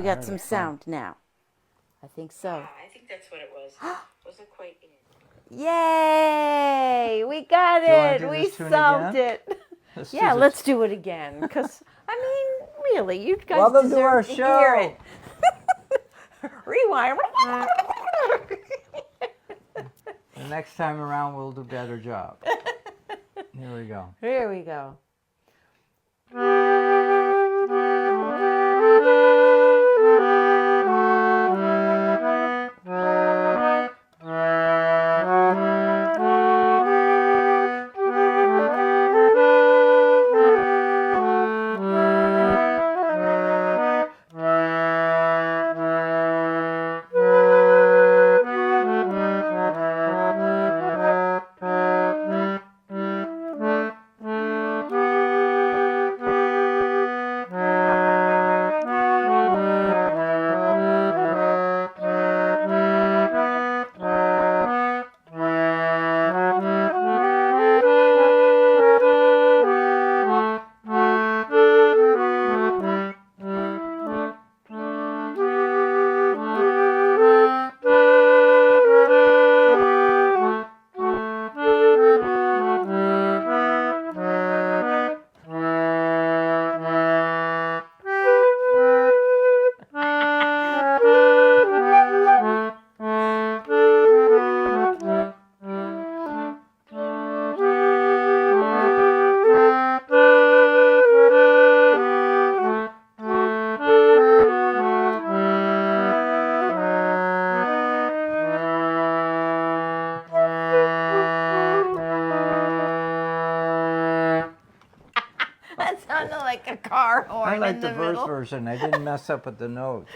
got some sound now. I think so. I think that's what it was. Wasn't quite in. Yay! We got it. We solved it. Yeah, let's do it again. Because, I mean, really, you guys Welcome to our deserve to show. hear it. Rewind. The next time around, we'll do a better job. Here we go. Here we go. That sounded like a car horn. I like in the middle. verse version. I didn't mess up with the notes.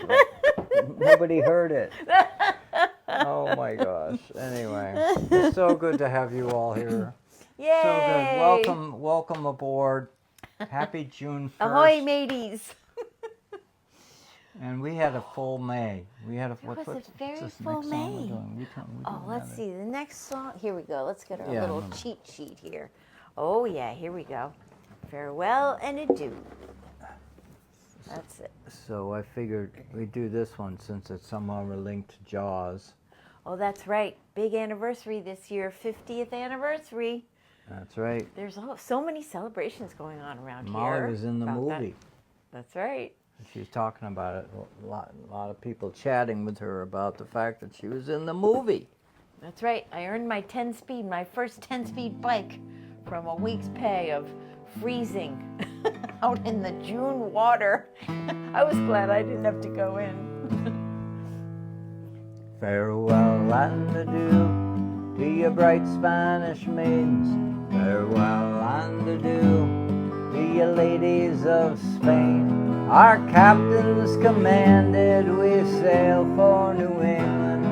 Nobody heard it. Oh my gosh. Anyway, it's so good to have you all here. Yay! So good. Welcome aboard. Happy June 1st. Ahoy, mateys! And we had a full May. We had a was a very this full next song we're May. doing? Oh, let's see. The next song. Here we go. Let's get our Yeah, little no. cheat sheet here. Oh, yeah. Here we go. Farewell and adieu. That's it. So I figured we'd do this one since it's somehow linked to Jaws. Oh, that's right. Big anniversary this year. 50th anniversary. That's right. There's so many celebrations going on around here. Molly was in the about that. movie. That's right. She was talking about it. A lot of people chatting with her about the fact that she was in the movie. That's right. I earned my 10-speed, my first 10-speed bike from a week's pay of freezing out in the June water. I was glad I didn't have to go in. Farewell and adieu to your bright Spanish maidens. Farewell and adieu to you ladies of Spain. Our captains commanded we sail for New England.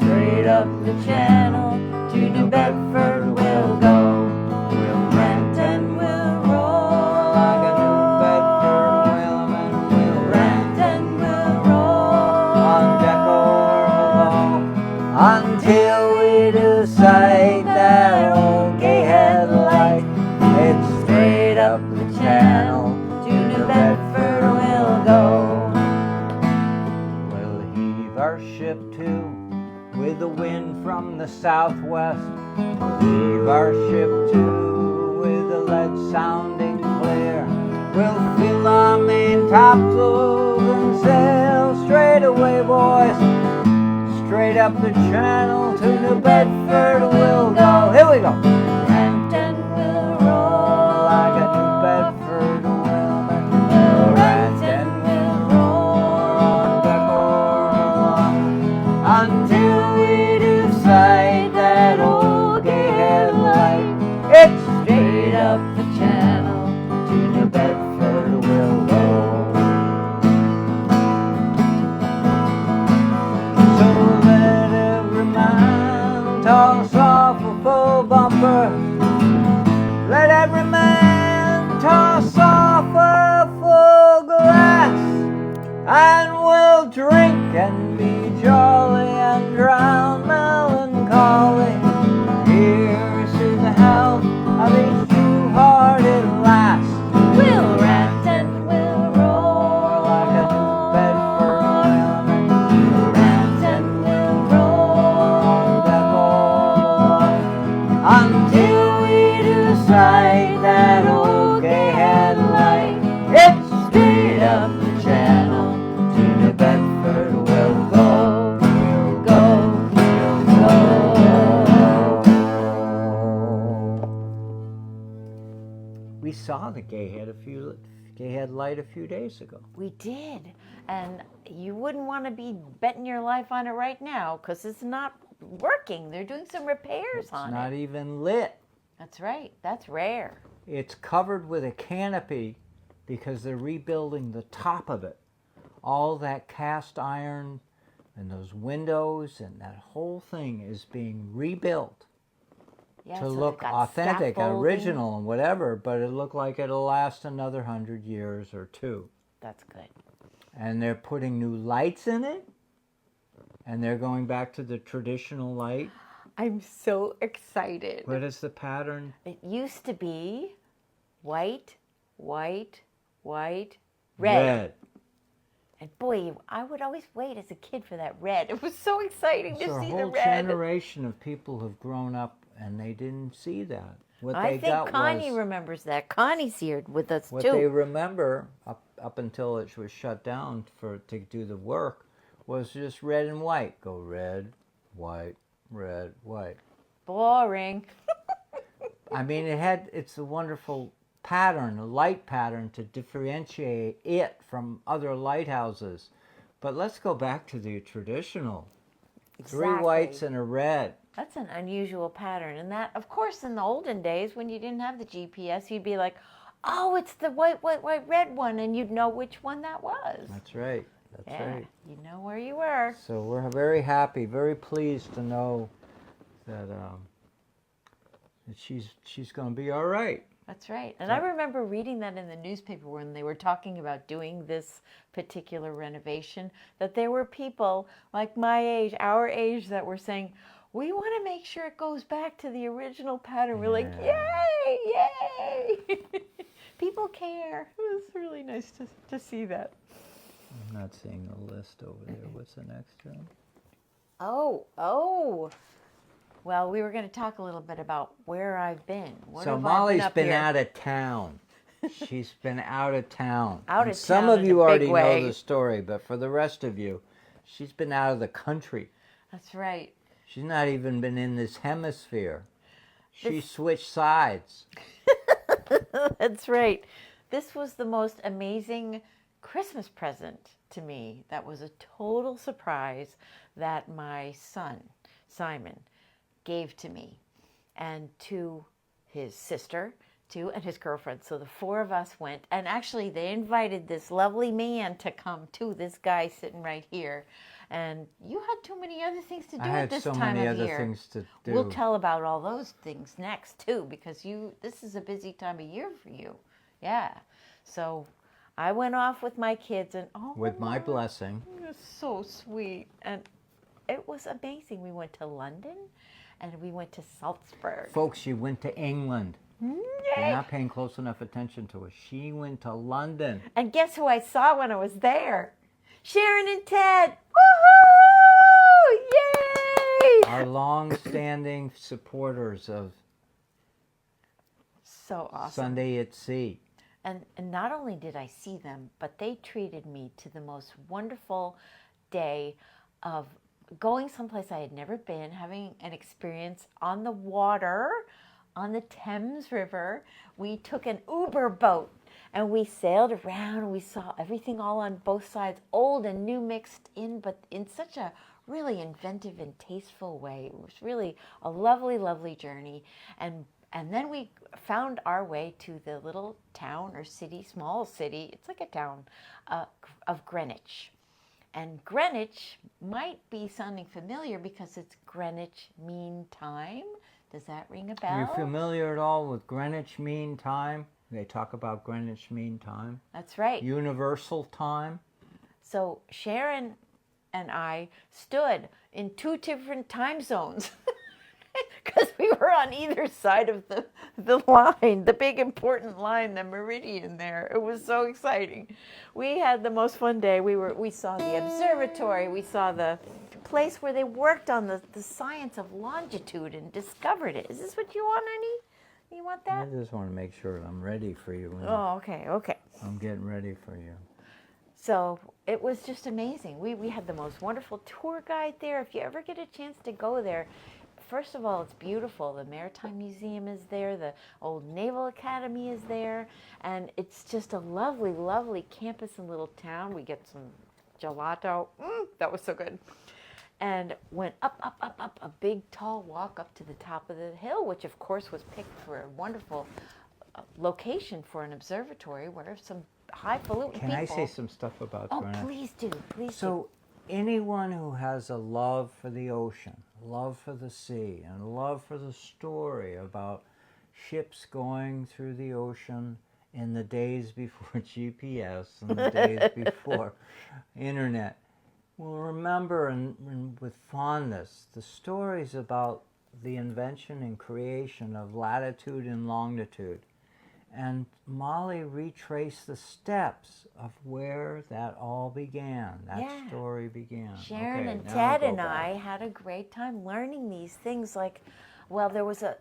Straight up the channel to New Bedford we'll go. We'll rent and we'll roll like a New Bedford whaleman. We'll rent and we'll roll on deck or below until we do sight that old gay headlight. It's straight up the channel to New Bedford we'll go. We'll heave our ship to with the wind from the southwest. We'll heave our ship to with the lead sounding clear. We'll fill our main topsails and sail straight away, boys. Straight up the channel to New Bedford we'll go. Here we go. Rent and we'll roll like a New Bedford whaleman. We'll rent and we'll roll on deck or below until we do sight that old gay headlight. It's straight up the channel to New Bedford we'll go. So let every man toss off a full bumper. Let every man toss off a full glass, and we'll drink and be jolly and drown melancholy. Here's to the health of each true-hearted lass. We'll rant and we'll roar like a New Bedford saw the Gay Head light a few days ago. We did. And you wouldn't want to be betting your life on it right now because it's not working. They're doing some repairs on it. It's not even lit. That's right. That's rare. It's covered with a canopy because they're rebuilding the top of it. All that cast iron and those windows and that whole thing is being rebuilt Yeah, to so look they've got authentic, scaffolding. original, and whatever, but it looked like it'll last another 100 years or two. That's good. And they're putting new lights in it, and they're going back to the traditional light. I'm so excited. What is the pattern? It used to be white, white, white, Red. And boy, I would always wait as a kid for that red. It was so exciting So to a see the whole red. generation of people have grown up and they didn't see that. What I they think got Connie was, remembers that. Connie's here with us what too. they remember up until it was shut down to do the work was just red and white. Go red, white, red, white. Boring. I mean, it's a wonderful pattern, a light pattern to differentiate it from other lighthouses. But let's go back to the traditional. Exactly. 3 whites and a red. That's an unusual pattern. And that, of course, in the olden days when you didn't have the GPS, you'd be like, oh, it's the white, white, white, red one. And you'd know which one that was. That's right. That's right. You know where you were. So we're very happy, very pleased to know that she's going to be all right. That's right. And I remember reading that in the newspaper when they were talking about doing this particular renovation, that there were people like my age, our age, that were saying, we want to make sure it goes back to the original pattern. We're like, yay, yay. People care. It was really nice to see that. I'm not seeing a list over there. What's the next one? Oh. Well, we were going to talk a little bit about where I've been. So Molly's been out of town. She's been out of town. Some of you already know the story, but for the rest of you, she's been out of the country. That's right. She's not even been in this hemisphere. She switched sides. That's right. This was the most amazing Christmas present to me. That was a total surprise that my son, Simon, gave to me and to his sister too and his girlfriend. So the 4 of us went, and actually they invited this lovely man to come too, this guy sitting right here. And you had too many other things to do at this time of year. I had so many other things to do. We'll tell about all those things next too, because this is a busy time of year for you. Yeah. So I went off with my kids and with my blessing. It was so sweet. And it was amazing. We went to London and we went to Salzburg. Folks, she went to England. Yay. You're not paying close enough attention to her. She went to London. And guess who I saw when I was there? Sharon and Ted. Woohoo! Yay! Our long-standing supporters of So awesome. Sunday at Sea. And not only did I see them, but they treated me to the most wonderful day of going someplace I had never been, having an experience on the water, on the Thames River. We took an Uber boat and we sailed around and we saw everything all on both sides, old and new mixed in, but in such a really inventive and tasteful way. It was really a lovely, lovely journey. And then we found our way to the little town or city, small city, it's like a town, of Greenwich. And Greenwich might be sounding familiar because it's Greenwich Mean Time. Does that ring a bell? Are you familiar at all with Greenwich Mean Time? They talk about Greenwich Mean Time. That's right. Universal Time. So Sharon and I stood in 2 different time zones because we were on either side of the line, the big important line, the meridian there. It was so exciting. We had the most fun day. We saw the observatory. We saw the place where they worked on the science of longitude and discovered it. Is this what you want, honey? You want that? I just want to make sure I'm ready for you. Oh, okay. I'm getting ready for you. So it was just amazing. We had the most wonderful tour guide there. If you ever get a chance to go there, first of all, it's beautiful. The Maritime Museum is there. The old Naval Academy is there. And it's just a lovely, lovely campus and little town. We get some gelato. That was so good. And went up, a big tall walk up to the top of the hill, which of course was picked for a wonderful location for an observatory where some highfalutin people. Can I say some stuff about Oh, Gwinnett? please do, please do. So anyone who has a love for the ocean, love for the sea, and love for the story about ships going through the ocean in the days before GPS and the days before internet will remember and with fondness the stories about the invention and creation of latitude and longitude. And Molly retraced the steps of where that all began, that story began. Sharon Okay, and now Ted go and back. I had a great time learning these things. Like, well, there was a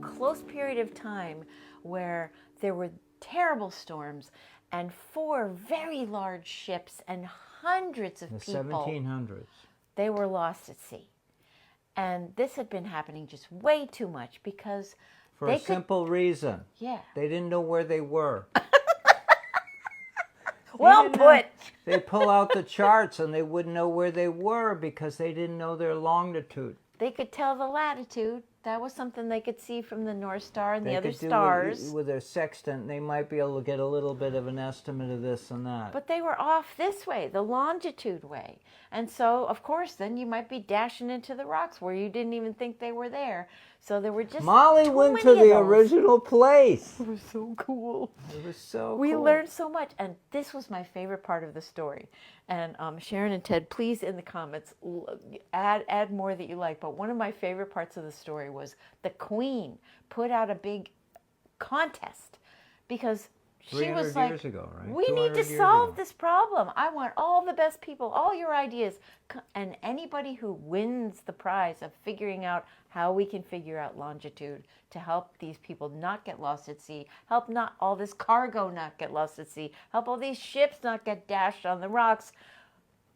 close period of time where there were terrible storms and 4 very large ships and hundreds of The people. 1700s. They were lost at sea. And this had been happening just way too much because For they a simple reason. Yeah. They didn't know where they were. Well put. They'd pull out the charts and they wouldn't know where they were because they didn't know their longitude. They could tell the latitude. That was something they could see from the North Star and the other could do stars. with their sextant, they might be able to get a little bit of an estimate of this and that. But they were off this way, the longitude way. And so, of course, then you might be dashing into the rocks where you didn't even think they were there. So there were just Molly too went many to of the those. original place. It was so cool. It was so We cool. learned so much, and this was my favorite part of the story. And Sharon and Ted, please in the comments add more that you like. But one of my favorite parts of the story was the Queen put out a big contest because she 300 was like, years ago, right? we need 200 to years solve ago. this problem. I want all the best people, all your ideas. And anybody who wins the prize of figuring out how we can figure out longitude to help these people not get lost at sea, help not all this cargo not get lost at sea, help all these ships not get dashed on the rocks.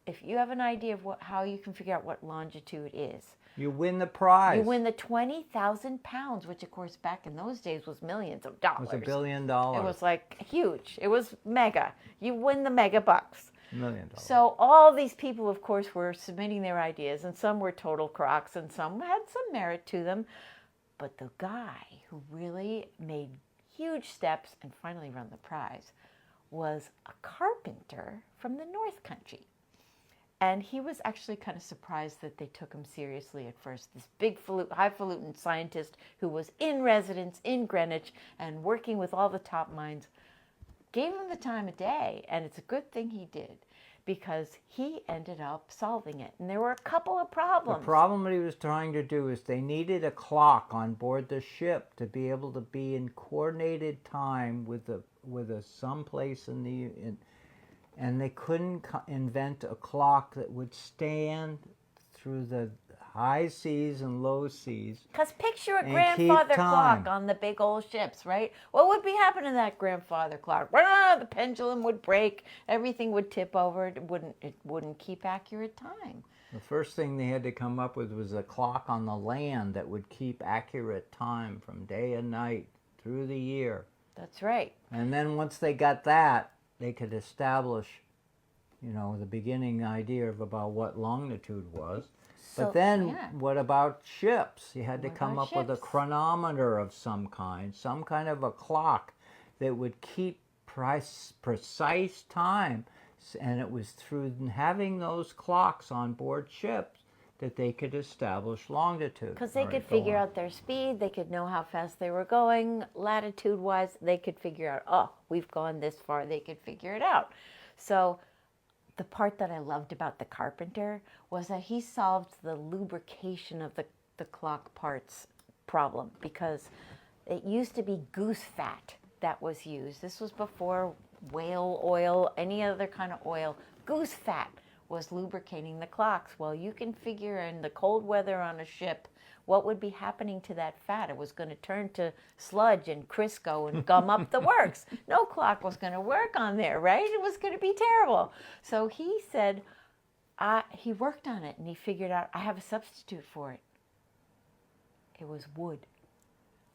If you have an idea of how you can figure out what longitude is, You win the prize. you win the 20,000 pounds, which of course back in those days was millions of dollars. It was $1 billion. It was like huge. It was mega. You win the mega bucks. $1 million. So all these people, of course, were submitting their ideas, and some were total crocks, and some had some merit to them. But the guy who really made huge steps and finally won the prize was a carpenter from the North Country. And he was actually kind of surprised that they took him seriously at first. This big, highfalutin scientist who was in residence in Greenwich and working with all the top minds gave him the time of day. And it's a good thing he did because he ended up solving it. And there were a couple of problems. The problem that he was trying to do is they needed a clock on board the ship to be able to be in coordinated time with someplace in the... And they couldn't invent a clock that would stand through the high seas and low seas. Because picture a and grandfather keep time. clock on the big old ships, right? What would be happening to that grandfather clock? The pendulum would break, everything would tip over, it wouldn't keep accurate time. The first thing they had to come up with was a clock on the land that would keep accurate time from day and night through the year. That's right. And then once they got that, they could establish, the beginning idea of about what longitude was. So, But then yeah. what about ships? You had to What come about up with a ships? chronometer of some kind of a clock that would keep precise time. And it was through having those clocks on board ships that they could establish longitude. Because they All right, could go figure on. out their speed, they could know how fast they were going, latitude-wise, they could figure out, we've gone this far, they could figure it out. So the part that I loved about the carpenter was that he solved the lubrication of the clock parts problem, because it used to be goose fat that was used. This was before whale oil, any other kind of oil. Goose fat was lubricating the clocks. Well, you can figure in the cold weather on a ship what would be happening to that fat. It was going to turn to sludge and Crisco and gum up the works. No clock was going to work on there, right? It was going to be terrible. So he said, he worked on it and he figured out I have a substitute for it. It was wood.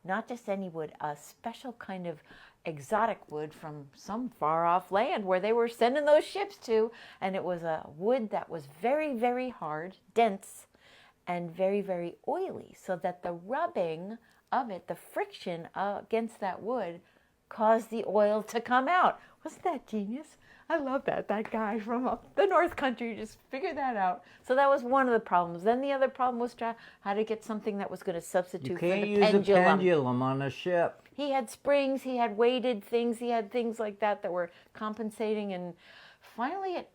Not just any wood, a special kind of exotic wood from some far off land where they were sending those ships to. And it was a wood that was very, very hard, dense, and very, very oily, so that the rubbing of it, the friction against that wood, caused the oil to come out. Wasn't that genius? I love that. That guy from up the North Country just figured that out. So that was one of the problems. Then the other problem was how to get something that was going to substitute for the pendulum. You can't use a pendulum on a ship. He had springs, he had weighted things, he had things like that that were compensating, and finally it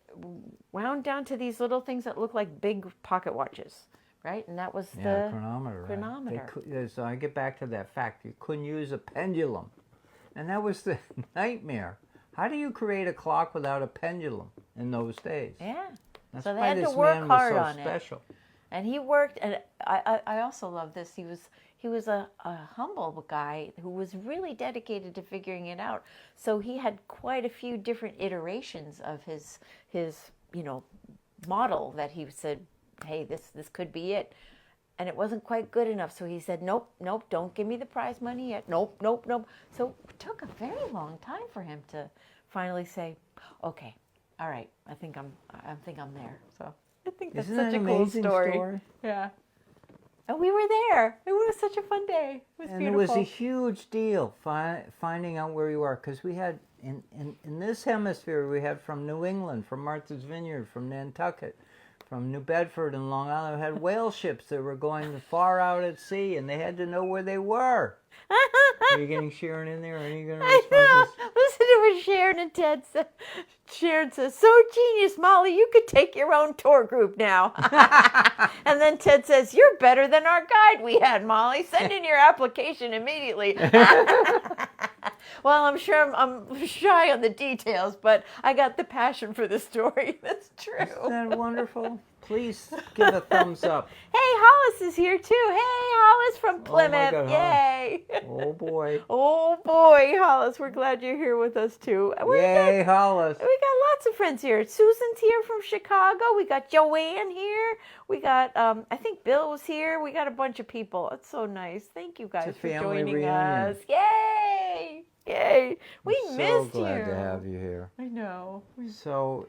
wound down to these little things that looked like big pocket watches, right? And that was the chronometer. Right. So I get back to that fact. You couldn't use a pendulum. And that was the nightmare. How do you create a clock without a pendulum in those days? Yeah. That's so they why had this to work man hard was so on special. it. And he worked, and I also love this. He was a humble guy who was really dedicated to figuring it out. So he had quite a few different iterations of his model that he said, hey, this could be it. And it wasn't quite good enough. So he said, nope, don't give me the prize money yet. Nope. So it took a very long time for him to finally say, okay, all right, I think I'm there. So I think that's Isn't such that a cool story. Yeah. And we were there. It was such a fun day. It was beautiful. It was a huge deal finding out where you are, because we had, in this hemisphere, we had from New England, from Martha's Vineyard, from Nantucket, from New Bedford and Long Island, we had whale ships that were going far out at sea, and they had to know where they were. Are you getting Sharon in there? Are you going to respond I know. Listen to what Sharon and Ted said. Sharon says, so genius, Molly, you could take your own tour group now. And then Ted says, you're better than our guide we had, Molly. Send in your application immediately. Well, I'm sure I'm shy on the details, but I got the passion for the story. That's true. Isn't that wonderful? Please give a thumbs up. Hey, Hollis is here too. Hey, Hollis from Plymouth. Oh my God, yay. Oh boy. Oh boy, Hollis, we're glad you're here with us too. Yay, Hollis. We got lots of friends here. Susan's here from Chicago. We got Joanne here. We got, I think Bill was here. We got a bunch of people. It's so nice. Thank you guys for joining us. Yay. Yay. We missed you. So glad to have you here. I know. So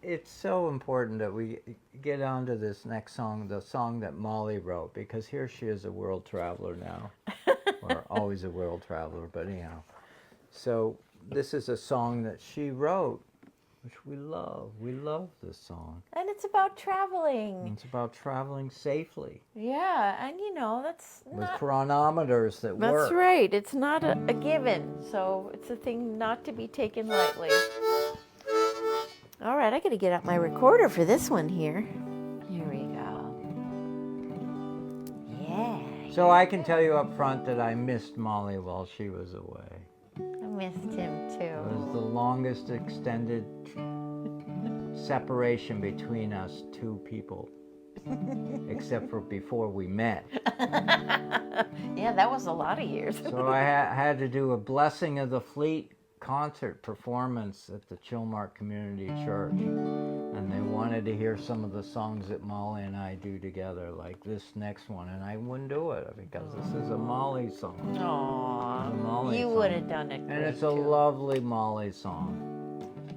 it's so important that we get on to this next song, the song that Molly wrote, because here she is, a world traveler now, or always a world traveler, but anyhow. So this is a song that she wrote, which we love. We love this song. And it's about traveling. It's about traveling safely. Yeah, and that's with chronometers that work. That's right. It's not a given, so it's a thing not to be taken lightly. All right, I got to get out my recorder for this one here. Here we go. Yeah. So I can tell you up front that I missed Molly while she was away. I missed him too. It was the longest extended separation between us two people, except for before we met. Yeah, that was a lot of years. So I had to do a Blessing of the Fleet concert performance at the Chilmark Community Church, and they wanted to hear some of the songs that Molly and I do together, like this next one, and I wouldn't do it because this is a Molly song. Aww, you would have done it great, and it's a lovely Molly song.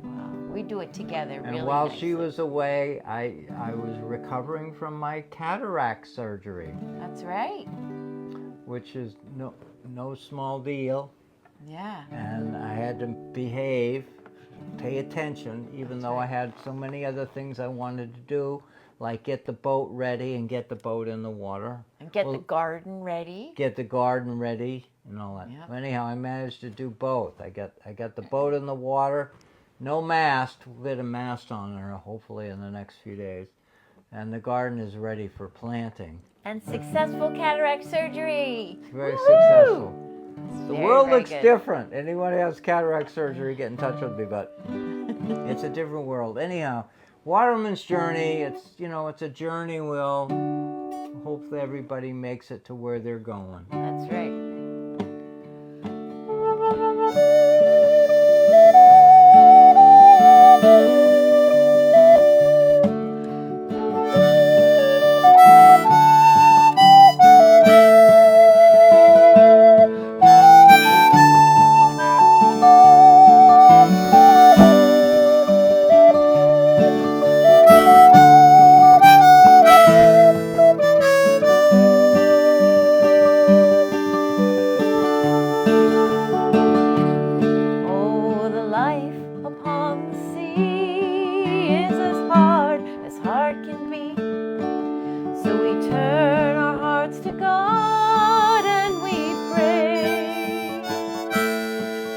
Wow, we do it together really And while nicely. she was away, I was recovering from my cataract surgery. That's right. Which is no small deal. Yeah. And I had to behave, pay attention, even though I had so many other things I wanted to do, like get the boat ready and get the boat in the water. And get the garden ready. Get the garden ready and all that. Yep. Anyhow, I managed to do both. I got the boat in the water, no mast. We'll get a mast on her hopefully in the next few days. And the garden is ready for planting. And successful cataract surgery. Very Woo-hoo! successful. The Very, world very looks good. different. Anyone who has cataract surgery, get in touch with me, but it's a different world. Anyhow, Waterman's Journey, it's a journey, Will. Hopefully everybody makes it to where they're going. That's right. heart can be. So we turn our hearts to God and we pray.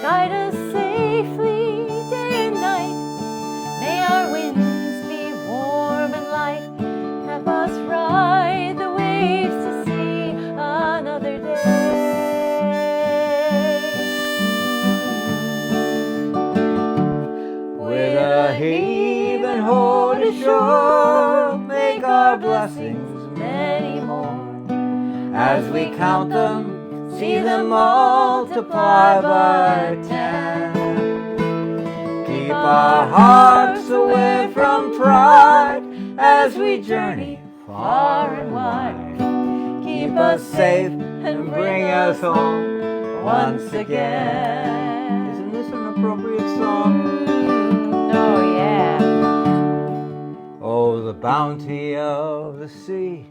Guide us safely day and night. May our winds be warm and light. Have us ride the waves to see another day. With a heave and hold ashore, make our blessings many more. as we count them. See them multiply by 10. Keep our hearts away from pride as we journey far and wide. Keep us safe and bring us home once again. Isn't this an appropriate song? Oh yeah. Oh, the bounty of the sea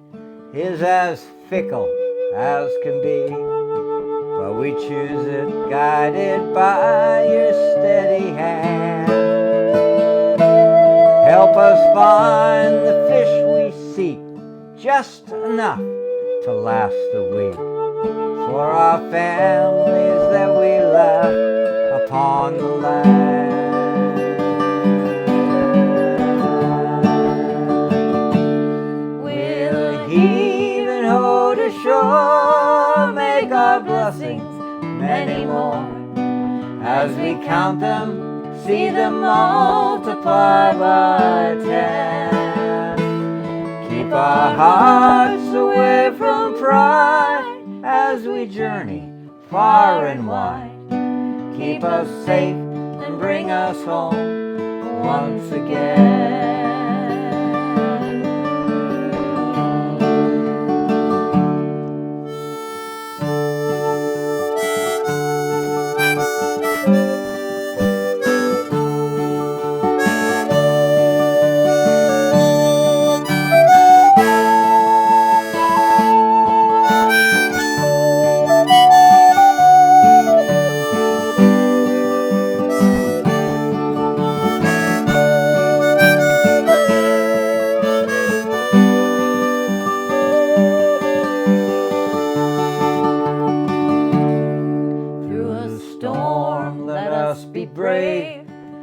is as fickle as can be, but we choose it guided by your steady hand. Help us find the fish we seek, just enough to last a week, for our families that we left upon the land. With a heave and hold ashore, make our blessings many more. As we count them, see them multiply by 10. Keep our hearts away from pride as we journey far and wide. Keep us safe and bring us home once again.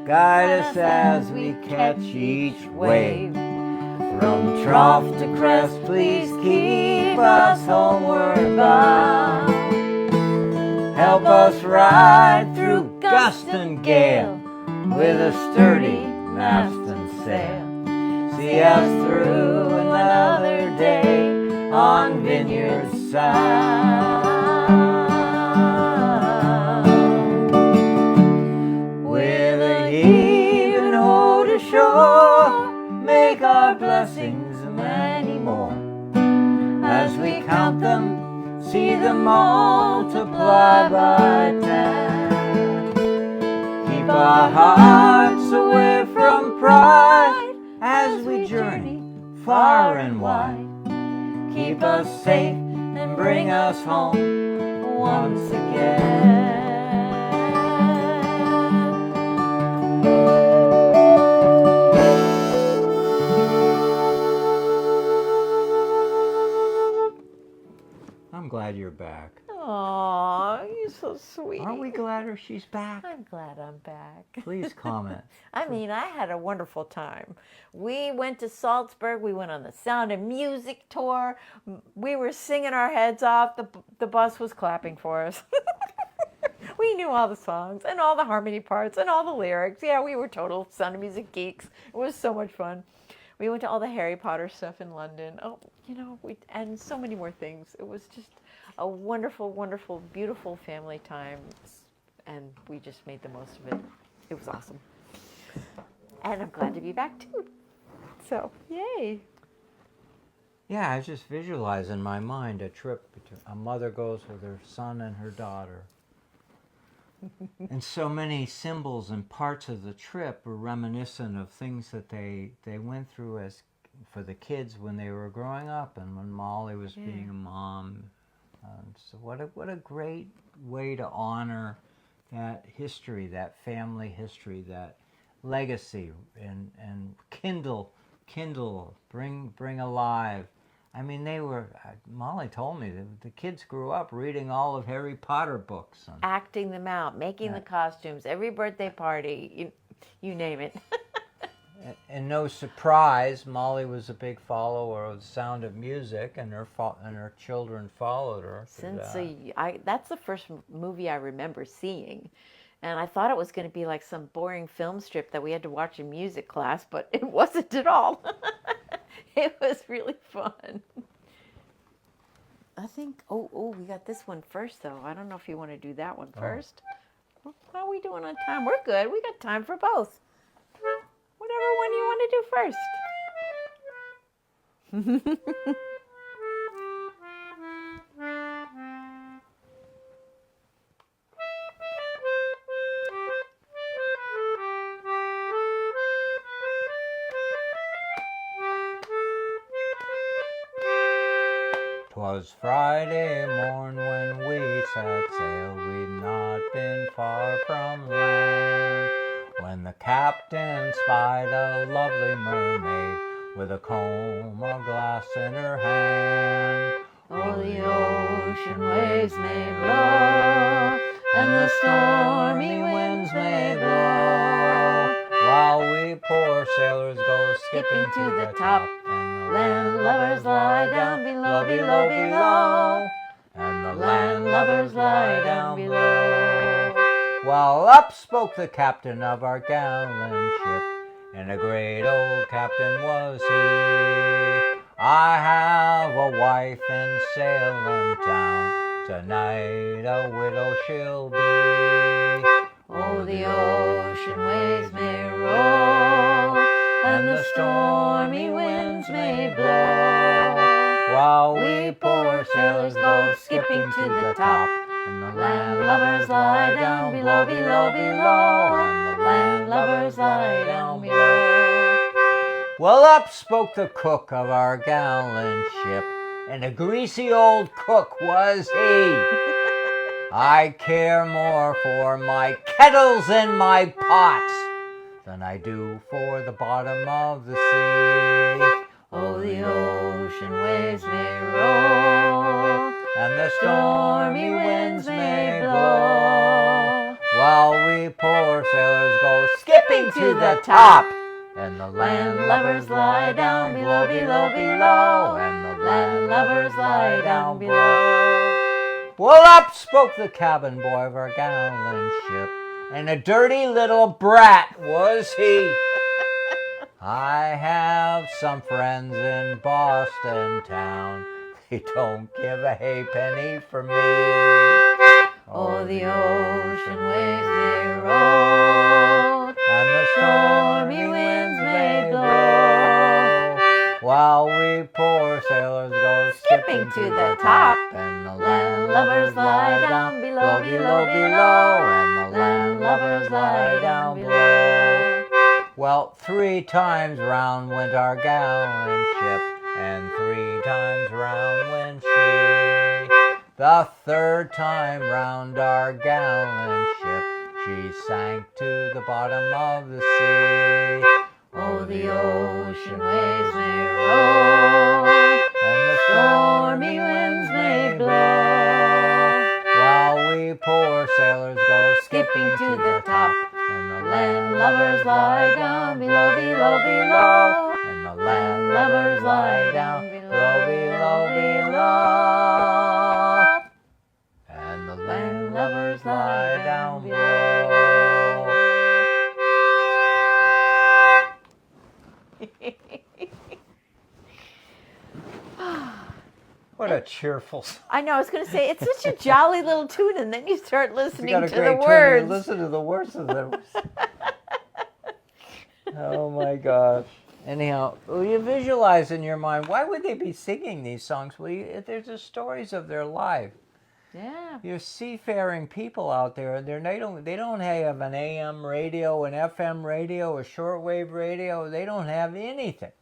Guide us as we catch each wave. From trough to crest, please keep us homeward bound. Help us ride through gust and gale with a sturdy mast and sail. See us through another day on Vineyard Sound. Shore, make our blessings many more. As we count them, see them multiply by 10. Keep our hearts away from pride as we journey far and wide. Keep us safe and bring us home once again. I'm glad you're back. Aw, you're so sweet. Aren't we glad she's back? I'm glad I'm back. Please comment. I mean, I had a wonderful time. We went to Salzburg. We went on the Sound of Music tour. We were singing our heads off. The bus was clapping for us. We knew all the songs and all the harmony parts and all the lyrics. Yeah, we were total Sound of Music geeks. It was so much fun. We went to all the Harry Potter stuff in London. Oh, you know, and so many more things. It was just a wonderful, wonderful, beautiful family time. And we just made the most of it. It was awesome. And I'm glad to be back too. So, yay. Yeah, I just visualize in my mind a trip. A mother goes with her son and her daughter. And so many symbols and parts of the trip are reminiscent of things that they went through as for the kids when they were growing up and when Molly was being a mom. So what a great way to honor that history, that family history, that legacy, and kindle kindle, bring alive. I mean, they were, Molly told me, the kids grew up reading all of Harry Potter books. Acting them out, making the costumes, every birthday party, you name it. And no surprise, Molly was a big follower of The Sound of Music, and her children followed her. That's the first movie I remember seeing. And I thought it was going to be like some boring film strip that we had to watch in music class, but it wasn't at all. It was really fun. I think, we got this one first, though. I don't know if you want to do that one first. How are we doing on time? We're good. We got time for both. Whatever one you want to do first. 'Twas Friday morn when we set sail, we'd not been far from land, when the captain spied a lovely mermaid with a comb of glass in her hand. Oh, the ocean waves may blow, and the stormy winds may blow, while we poor sailors go skipping to the top, land lovers lie down below, below, below, and the land lovers lie down below. While up spoke the captain of our gallant ship, and a great old captain was he. I have a wife in Salem town, tonight a widow she'll be. Oh, the ocean waves may roll, and the stormy winds may blow, while we poor sailors go skipping to the top, and the land lovers lie down below, below, below, and the land lovers lie down below. Well, up spoke the cook of our gallant ship, and a greasy old cook was he. I care more for my kettles and my pots than I do for the bottom of the sea. Oh, the ocean waves may roll, and the stormy winds may blow, while we poor sailors go skipping to the top, and the land lovers lie down below, below, below, and the land lovers lie down below. Well, up spoke the cabin boy of our gallant ship, and a dirty little brat was he. I have some friends in Boston town, they don't give a halfpenny for me. Oh, the ocean waves may roll, and the stormy winds may blow, while we poor sailors go skipping to the top, and the land lovers lie down below, below, below, and the land lovers lie down below. Well, 3 times round went our gallant ship, and 3 times round went she. The 3rd time round our gallant ship, she sank to the bottom of the sea. Oh, the ocean waves may roll, and the stormy winds may blow, while we poor sailors go skipping to the top, and the land lovers lie down below, below, below, and the land lovers lie down below, below, and the land lovers lie down below. What a cheerful song. I know, I was going to say, it's such a jolly little tune, and then you start listening to the tune, words. you listen to the words of them. Oh my gosh. Anyhow, you visualize in your mind, why would they be singing these songs? Well, they're just stories of their life. Yeah. You're seafaring people out there, and they don't have an AM radio, an FM radio, a shortwave radio. They don't have anything.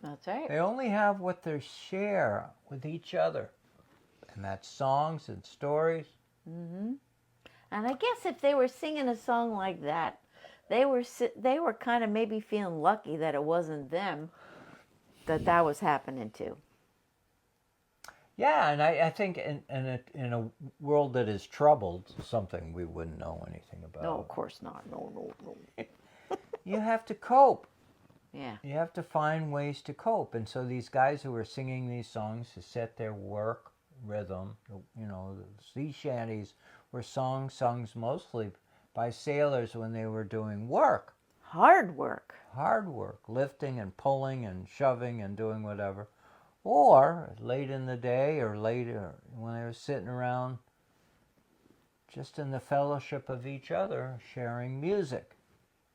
That's right. They only have what they share with each other, and that's songs and stories. Mm-hmm. And I guess if they were singing a song like that, they were kind of maybe feeling lucky that it wasn't them that was happening to. Yeah, and I think in a world that is troubled, something we wouldn't know anything about. No, of course not. No. You have to cope. Yeah. You have to find ways to cope. And so these guys who were singing these songs to set their work rhythm, you know, the sea shanties were songs sung mostly by sailors when they were doing work. Hard work. Hard work, lifting and pulling and shoving and doing whatever. Or late in the day or later when they were sitting around just in the fellowship of each other, sharing music.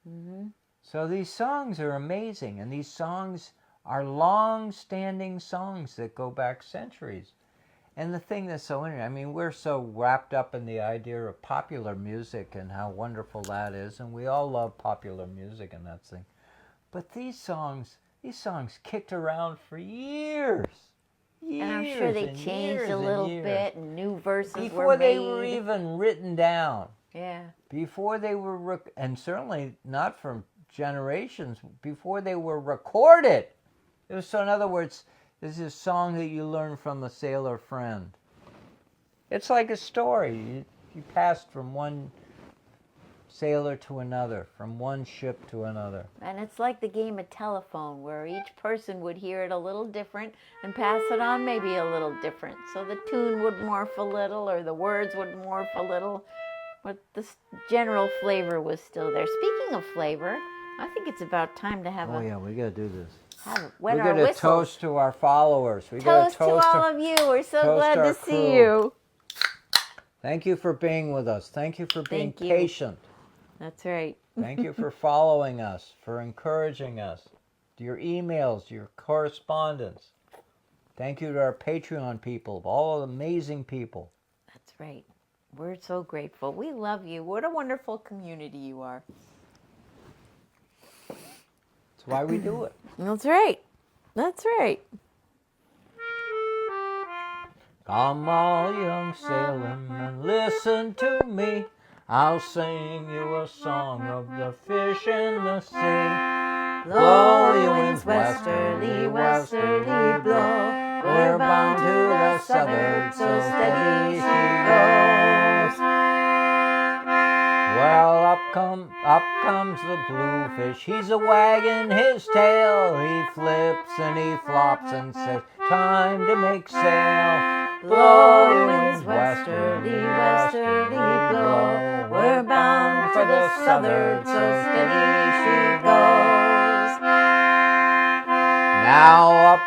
Mm-hmm. So these songs are amazing, and these songs are long-standing songs that go back centuries. And the thing that's so interesting, I mean, we're so wrapped up in the idea of popular music and how wonderful that is, and we all love popular music and that thing. But these songs kicked around for years. And I'm sure they changed a little bit, and new verses were made. Before they were even written down. Yeah. Before they were, and certainly not from generations, before they were recorded. It was, so in other words, this is a song that you learn from a sailor friend. It's like a story. You passed from one sailor to another, from one ship to another. And it's like the game of telephone, where each person would hear it a little different and pass it on maybe a little different. So the tune would morph a little, or the words would morph a little, but the general flavor was still there. Speaking of flavor, I think it's about time to have yeah, we got to do this. Wet we our got to whistles. toast to our followers. We Toast to all of you. We're so glad to see you. Thank you for being with us. Thank you for being Thank you. patient. That's right. Thank you for following us, for encouraging us, your emails, your correspondence. Thank you to our Patreon people, all amazing people. That's right. We're so grateful. We love you. What a wonderful community you are. That's why we do it. That's right. That's right. Come all young sailormen, listen to me. I'll sing you a song of the fish in the sea. Blow your winds westerly, westerly blow. We're bound to the southward, so steady she goes. Well, up comes the bluefish. He's a wagging his tail. He flips and he flops and says, time to make sail. Blow your winds westerly, westerly blow. We're bound for the southward, so steady she goes. Now up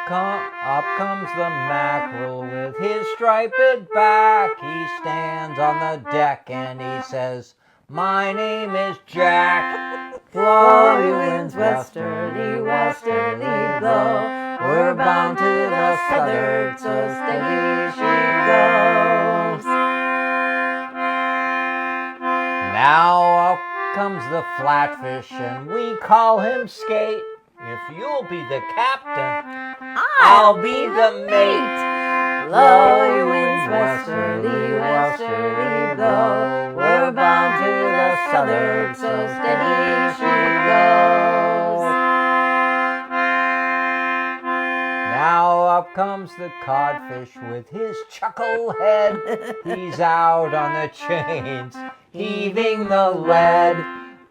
comes the mackerel with his striped back. He stands on the deck and he says, my name is Jack. Blow your winds westerly, westerly blow. We're bound to the southward, so steady she goes. Now up comes the flatfish and we call him Skate. If you'll be the captain, I'll be the mate. Blow your winds westerly, westerly blow. We're bound to the southward, so steady she goes. Now up comes the codfish with his chucklehead. He's out on the chains, heaving the lead.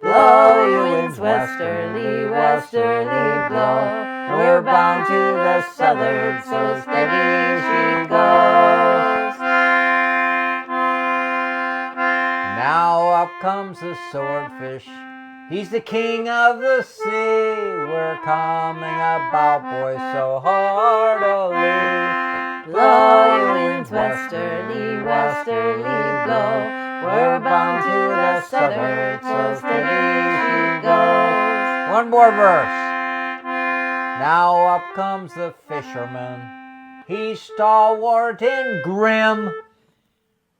Blow your winds westerly, westerly blow. We're bound to the southward, so steady she goes. Now up comes the swordfish. He's the king of the sea. We're coming about, boys, so heartily. Blow your winds westerly, westerly blow. We're bound to the southward, so steady she goes. One more verse. Now up comes the fisherman. He's stalwart and grim.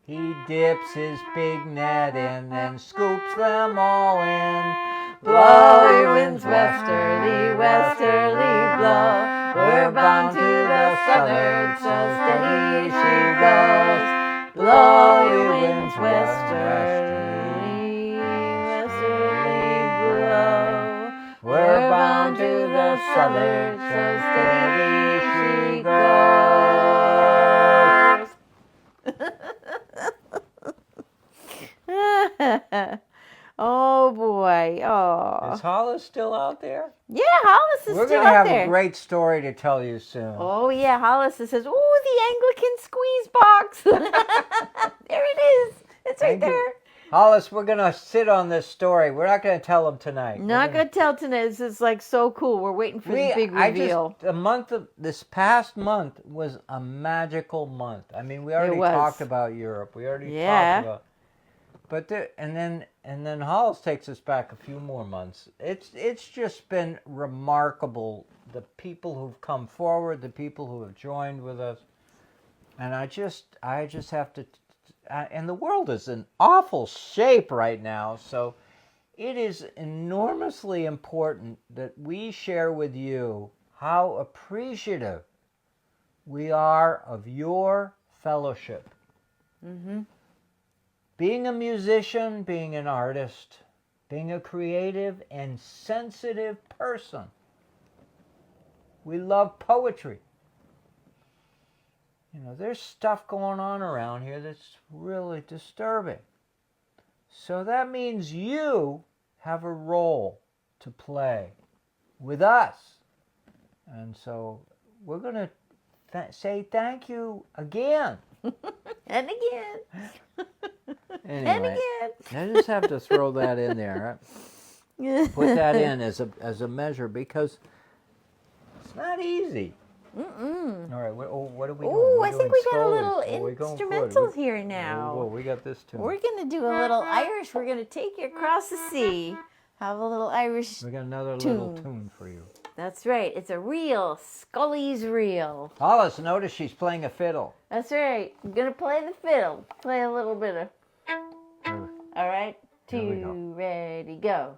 He dips his big net in and scoops them all in. Blow your winds westerly, westerly blow. We're bound to the southward, so steady she goes. Blow your winds westerly, westerly blow. to the southern, so steady she goes. Oh boy. Oh. Is Hollis still out there? Yeah, Hollis is We're still going to out have there. a great story to tell you soon. Oh yeah, Hollis says, "Oh, the Anglican squeeze box." There it is. It's right Thank you. there. Hollis, we're going to sit on this story. We're not going to tell them tonight. Not gonna tell tonight. This is like so cool. We're waiting for the big reveal. This past month was a magical month. I mean, we already was. talked about Europe. We already Yeah. talked about, but and then Hollis takes us back a few more months. It's just been remarkable. The people who've come forward, the people who have joined with us, and I just have to. And the world is in awful shape right now, so it is enormously important that we share with you how appreciative we are of your fellowship. Mm-hmm. Being a musician, being an artist, being a creative and sensitive person. We love poetry. You know, there's stuff going on around here that's really disturbing. So that means you have a role to play with us. And so we're going to say thank you again. And again. Anyway, And again. I just have to throw that in there. Put that in as a measure because it's not easy. Mm-mm. All right, what are we doing? Ooh, We're I think doing we got a Scully's. little We're going for it. instrumentals here now. Whoa, we got this too. We're going to do a little Irish. We're going to take you across the sea. Have a little Irish. We got another little tune for you. That's right. It's a reel. Scully's reel. Hollis, notice she's playing a fiddle. That's right. I'm going to play the fiddle. Play a little bit of. Here- All right. Here we go. 2, ready, go.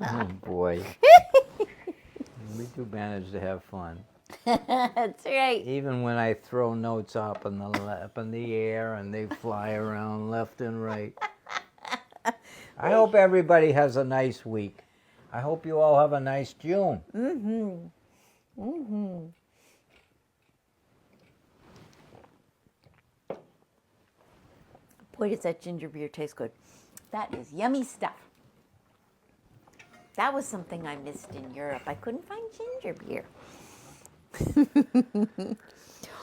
Oh boy. We do manage to have fun. That's right. Even when I throw notes up in the air and they fly around left and right. I hope everybody has a nice week. I hope you all have a nice June. Boy, does that ginger beer taste good. That is yummy stuff. That was something I missed in Europe. I couldn't find ginger beer.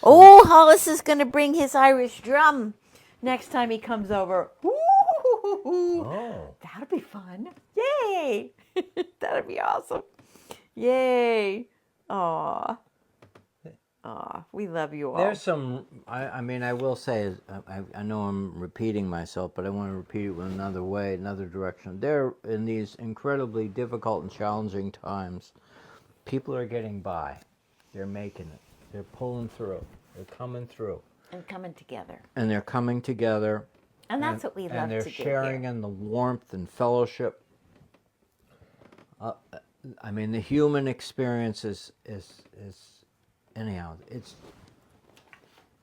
Oh, Hollis is going to bring his Irish drum next time he comes over. Oh. That'll be fun. Yay. That'll be awesome. Yay. Aw. Aw, we love you all. There's some, I mean, I will say, I know I'm repeating myself, but I want to repeat it with another way, another direction. There, in these incredibly difficult and challenging times, people are getting by. They're making it. They're pulling through. They're coming through. And coming together. And they're coming together. And that's what we love to do. And they're sharing in the warmth and fellowship. I mean, the human experience is anyhow,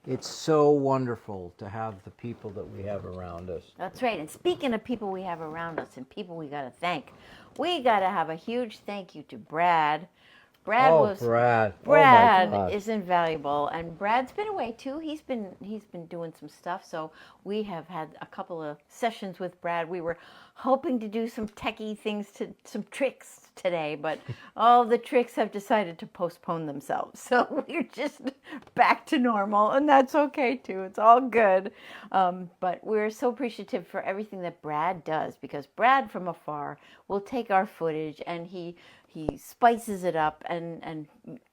it's so wonderful to have the people that we have around us. That's right. And speaking of people we have around us and people we got to thank, we got to have a huge thank you to Brad. Brad Brad. Brad Oh my gosh. is invaluable, and Brad's been away too. He's been doing some stuff, so we have had a couple of sessions with Brad. We were hoping to do some techie things, some tricks today, but all the tricks have decided to postpone themselves. So we're just back to normal, and that's okay too. It's all good. But we're so appreciative for everything that Brad does, because Brad from afar will take our footage and he spices it up and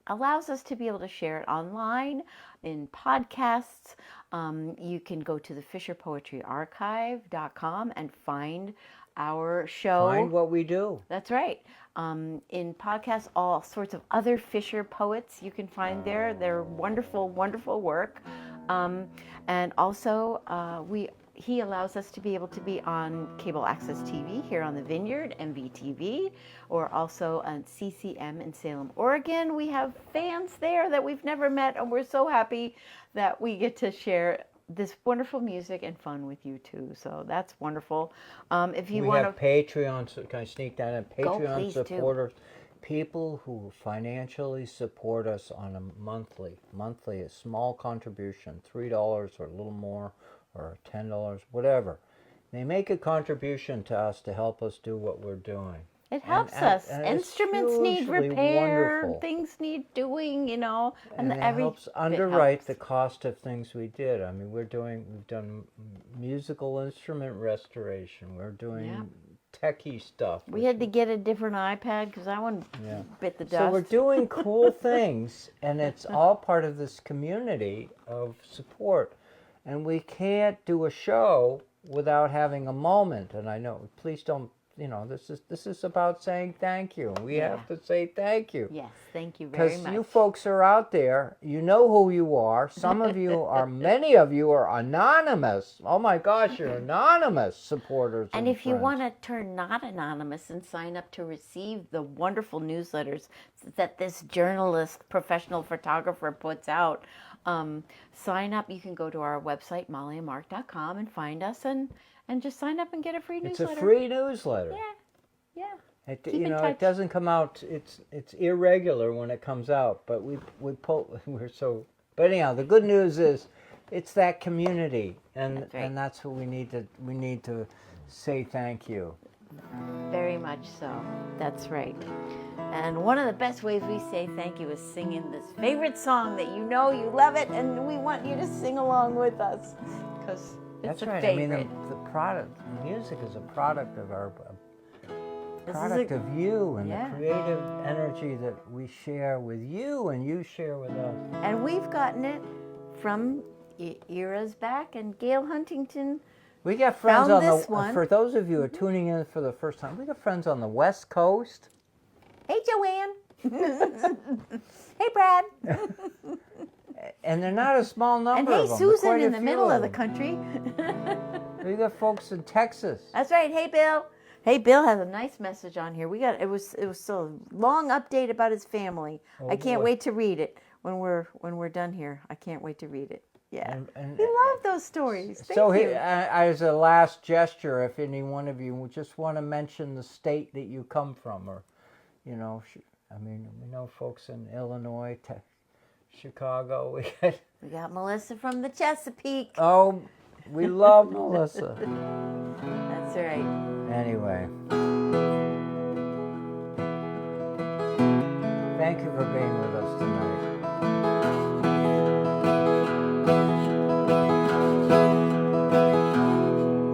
allows us to be able to share it online in podcasts. You can go to the FisherPoetryArchive.com and find our show. Find what we do. That's right. In podcasts, all sorts of other Fisher poets you can find there. Their wonderful, wonderful work. And also, he allows us to be able to be on cable access TV here on the Vineyard, MVTV, or also on CCM in Salem, Oregon. We have fans there that we've never met, and we're so happy that we get to share this wonderful music and fun with you too. So that's wonderful. If you want to Patreon, so can I sneak that in? Patreon supporters, people who financially support us on a monthly, a small contribution, $3 or a little more, or $10, whatever. They make a contribution to us to help us do what we're doing. It helps us. And Instruments need hugely repair, wonderful. Things need doing, and it helps underwrite the cost of things we did. I mean, we've done musical instrument restoration. We're doing techie stuff. We had to get a different iPad because that one bit the dust. So we're doing cool things, and it's all part of this community of support. And we can't do a show without having a moment. And I know, please don't, this is about saying thank you. We have to say thank you. Yes, thank you very much. Because you folks are out there. You know who you are. Some of you are, many of you are anonymous. Oh my gosh, you're anonymous supporters. And if you want to turn not anonymous and sign up to receive the wonderful newsletters that this journalist, professional photographer puts out, sign up. You can go to our website, mollyandmark.com, and find us and just sign up and get a free newsletter. It's a free newsletter. Yeah. It, it doesn't come out. It's irregular when it comes out, but we're so. But anyhow, the good news is, it's that community, and that's what we need to say thank you. Very much so. That's right. And one of the best ways we say thank you is singing this favorite song that you love it, and we want you to sing along with us because it's That's right. favorite. I mean, the product, music is a product of our of you and the creative energy that we share with you and you share with us. And we've gotten it from eras back, and Gail Huntington. We got friends on this the. one. For those of you who are tuning in for the first time, we got friends on the West Coast. Hey, Joanne. Hey, Brad. And they're not a small number. And hey, of them. Susan in the middle of the country. We got folks in Texas. That's right. Hey, Bill. Hey, Bill has a nice message on here. It was so long update about his family. Oh, I can't boy. wait to read it when we're done here. I can't wait to read it. Yeah, And we love those stories. Thank so, you. as a last gesture, if any one of you would just want to mention the state that you come from, or, you know, I mean, we know folks in Illinois, Chicago. We got Melissa from the Chesapeake. Oh, we love Melissa. That's right. Anyway, thank you for being with us tonight.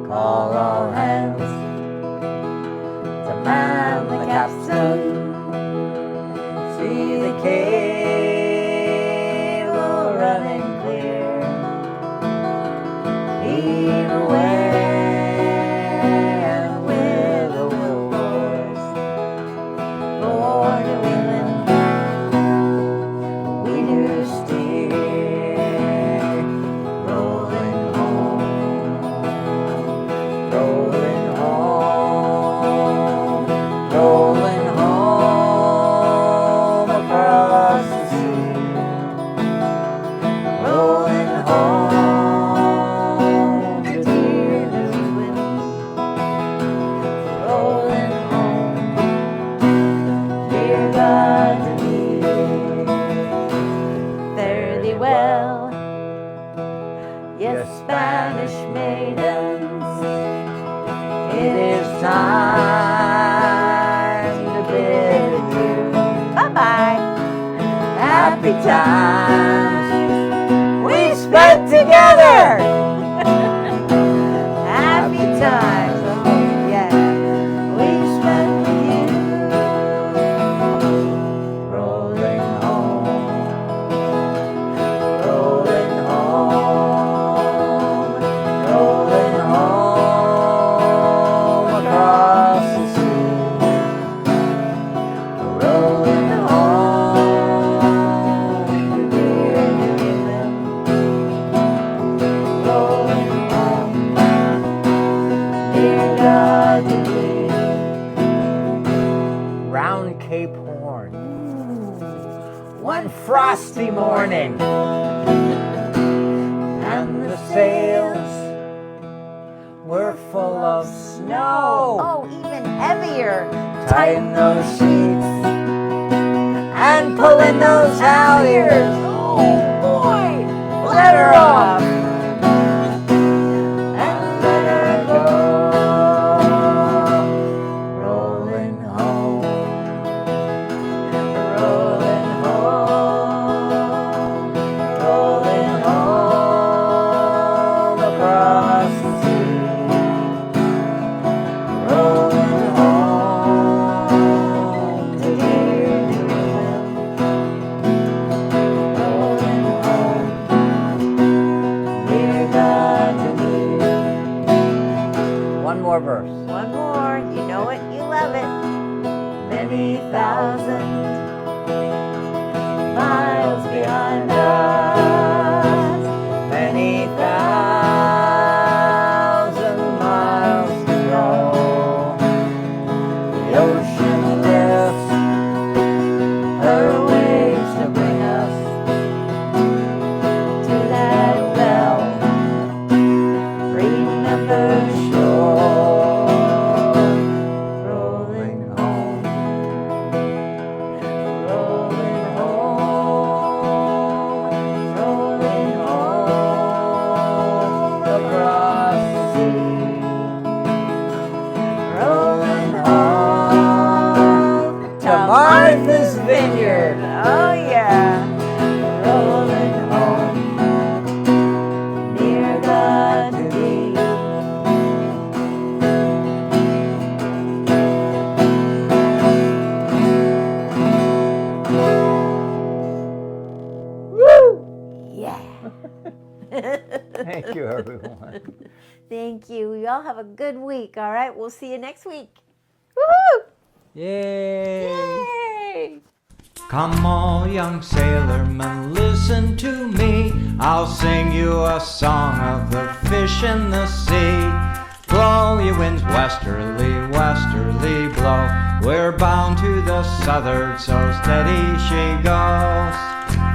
Call all hands to man the capstan. See the cable running clear. Heave away and with the wilburys for New England we do steer. Rolling home, rolling home, rolling home across the sea. Rolling home to dear New England. Rolling home, dear God to me. Fare thee well, yes, Spanish maidens. It is time to bid adieu. Bye-bye. Happy times we spent together. Happy times, oh yeah, we spent with you. Rolling home, rolling home, rolling home across the sea. Rolling home to dear New England. Rolling home, dear God to me. Round Cape Horn, one frosty morning, and the sails were full of snow. Oh, even heavier. Tighten those sheets and pull in those halyards. Oh boy. Let her off and let her go. Rolling home, rolling home, rolling home across the sea. Rolling home to dear New England. Rolling home, dear God to me. One more verse. One more. You know it. You love it. Many thousand miles behind us. Many thousand miles to go. The ocean lifts her waves to bring us to that well. Remember shore. Rolling home, rolling home, rolling home across the sea. Rolling home to Martha's Vineyard. Oh yeah. Rolling home, near God to thee. Woo! Yeah. Thank you, everyone. Thank you. You all have a good week. All right. We'll see you next week. Woohoo! Yay! Yay! Come all young sailormen, listen to me. I'll sing you a song of the fish in the sea. blow, ye winds westerly, westerly blow. We're bound to the south'ard, so steady she goes.